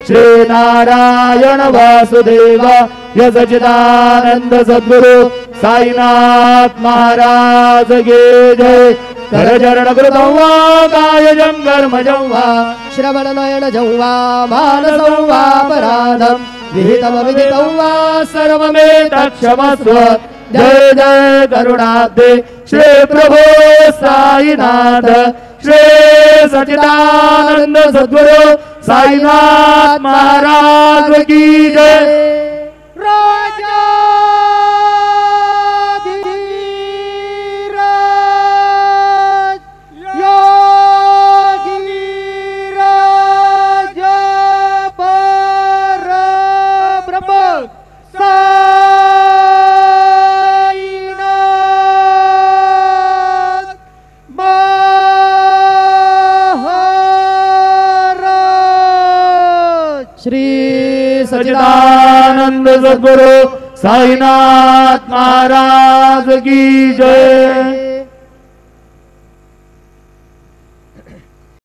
श्री नारायण वासुदेव सच्चिदानंद सद्गुरु साईनाथ महाराज की जय। कर चरण कृतं वा कायजं कर्मजं वा श्रवण नयन जौवा मानसं वा अपराधं विहितं विदितं वा सर्वमेतत्क्षमस्व। जय जय करुणाब्धे श्री प्रभो साईनाथ श्री सच्चिदानंद सद्गुरु साईनाथ महाराज की जय। सच्चिदानंद सद्गुरु साईनाथ महाराज की जय।